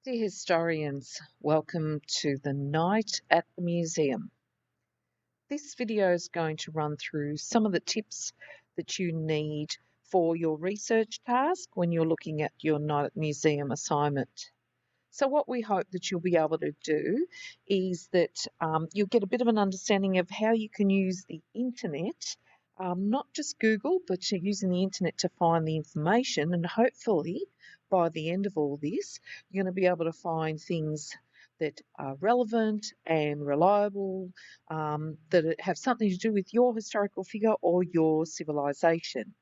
Dear historians, welcome to the night at the museum. This video is going to run through some of the tips that you need for your research task when you're looking at your night at the museum assignment. So what we hope that you'll be able to do is that you'll get a bit of an understanding of how you can use the internet, not just Google, but using the internet to find the information, and hopefully by the end of all this, you're going to be able to find things that are relevant and reliable, that have something to do with your historical figure or your civilization.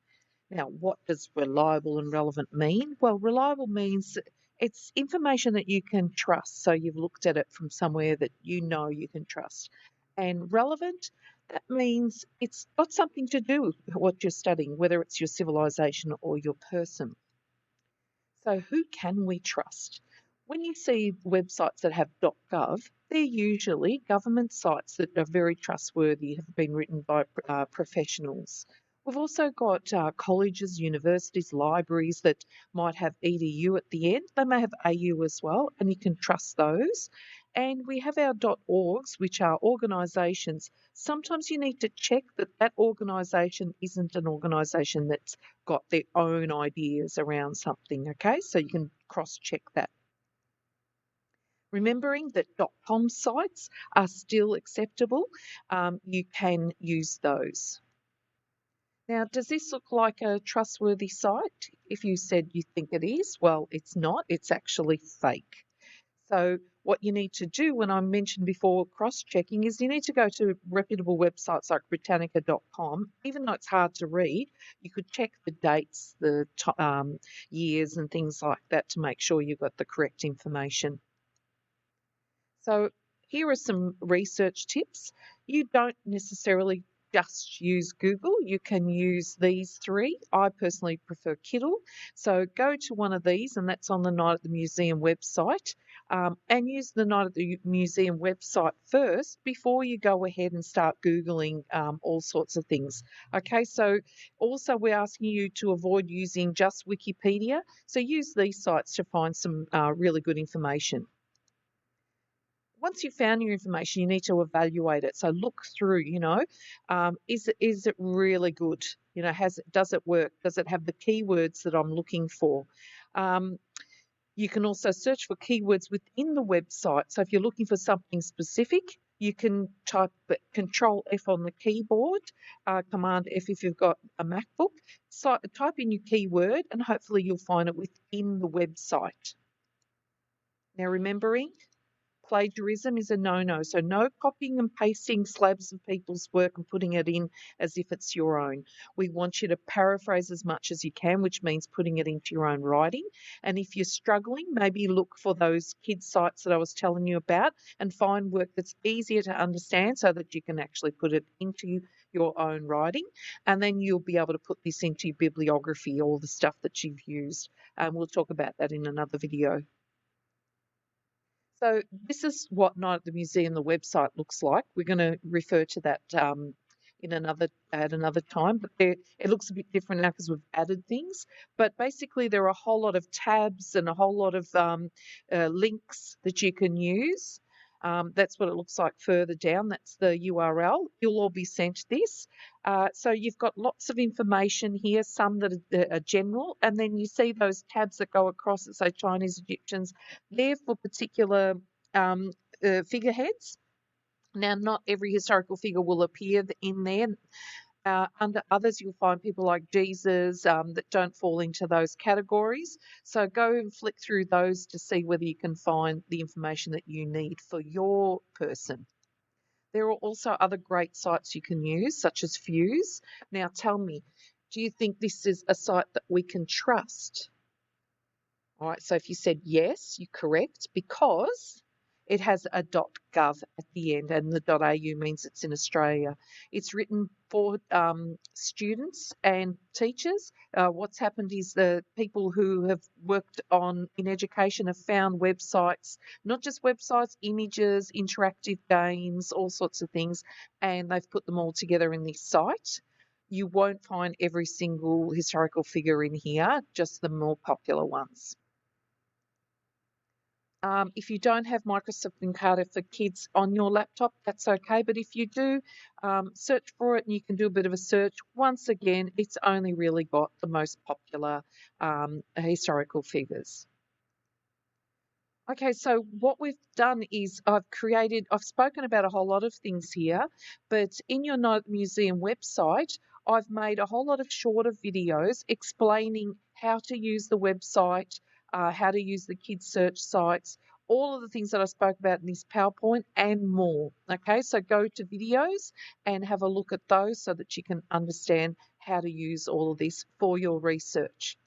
Now, what does reliable and relevant mean? Well, reliable means it's information that you can trust. So you've looked at it from somewhere that you know you can trust. And relevant, that means it's got something to do with what you're studying, whether it's your civilization or your person. So who can we trust? When you see websites that have .gov, they're usually government sites that are very trustworthy, have been written by professionals. We've also got colleges, universities, libraries that might have edu at the end. They may have au as well, and you can trust those. And we have our .orgs, which are organisations. Sometimes you need to check that that organisation isn't an organisation that's got their own ideas around something, okay? So you can cross-check that. Remembering that .com sites are still acceptable, you can use those. Now, does this look like a trustworthy site? If you said you think it is, well, it's not. It's actually fake. So what you need to do, when I mentioned before cross-checking, is you need to go to reputable websites like Britannica.com. Even though it's hard to read, you could check the dates, the years and things like that to make sure you've got the correct information. So here are some research tips. You don't necessarily just use Google. You can use these three. I personally prefer Kiddle. So go to one of these, and that's on the Night at the Museum website, and use the Night at the Museum website first before you go ahead and start Googling all sorts of things. Okay, so also we're asking you to avoid using just Wikipedia. So use these sites to find some really good information. Once you've found your information, you need to evaluate it. So look through, is it really good? Does it work? Does it have the keywords that I'm looking for? You can also search for keywords within the website. So if you're looking for something specific, you can type Control F on the keyboard, Command F if you've got a MacBook. So type in your keyword and hopefully you'll find it within the website. Now remembering, plagiarism is a no-no, so no copying and pasting slabs of people's work and putting it in as if it's your own. We want you to paraphrase as much as you can, which means putting it into your own writing. And if you're struggling, maybe look for those kids sites that I was telling you about and find work that's easier to understand so that you can actually put it into your own writing. And then you'll be able to put this into your bibliography, all the stuff that you've used. And we'll talk about that in another video. So this is what Night at the Museum, the website, looks like. We're going to refer to that at another time, but it looks a bit different now because we've added things. But basically, there are a whole lot of tabs and a whole lot of links that you can use. That's what it looks like further down. That's the URL. You'll all be sent this. So you've got lots of information here, some that are general, and then you see those tabs that go across that say Chinese Egyptians. They're for particular figureheads. Now, not every historical figure will appear in there. Under others, you'll find people like Jesus that don't fall into those categories. So go and flick through those to see whether you can find the information that you need for your person. There are also other great sites you can use, such as Fuse. Now tell me, do you think this is a site that we can trust? All right, so if you said yes, you're correct, because it has a .gov at the end, and the .au means it's in Australia. It's written for students and teachers. What's happened is the people who have worked in education have found websites, not just websites, images, interactive games, all sorts of things, and they've put them all together in this site. You won't find every single historical figure in here, just the more popular ones. If you don't have Microsoft Encarta for Kids on your laptop, that's okay. But if you do, search for it and you can do a bit of a search. Once again, it's only really got the most popular historical figures. Okay, so what we've done is I've spoken about a whole lot of things here, but in your museum website, I've made a whole lot of shorter videos explaining how to use the website, how to use the kids search sites, all of the things that I spoke about in this PowerPoint and more. Okay, so go to videos and have a look at those so that you can understand how to use all of this for your research.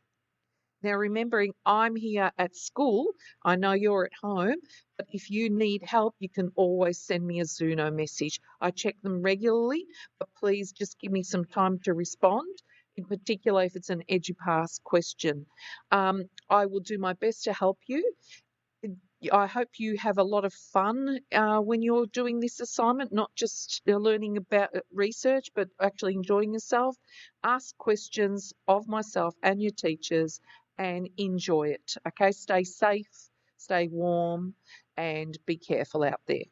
Now, remembering I'm here at school, I know you're at home, but if you need help, you can always send me a Zuno message. I check them regularly, but please just give me some time to respond, in particular if it's an EduPass question. I will do my best to help you. I hope you have a lot of fun when you're doing this assignment, not just learning about research, but actually enjoying yourself. Ask questions of myself and your teachers and enjoy it. Okay, stay safe, stay warm, and be careful out there.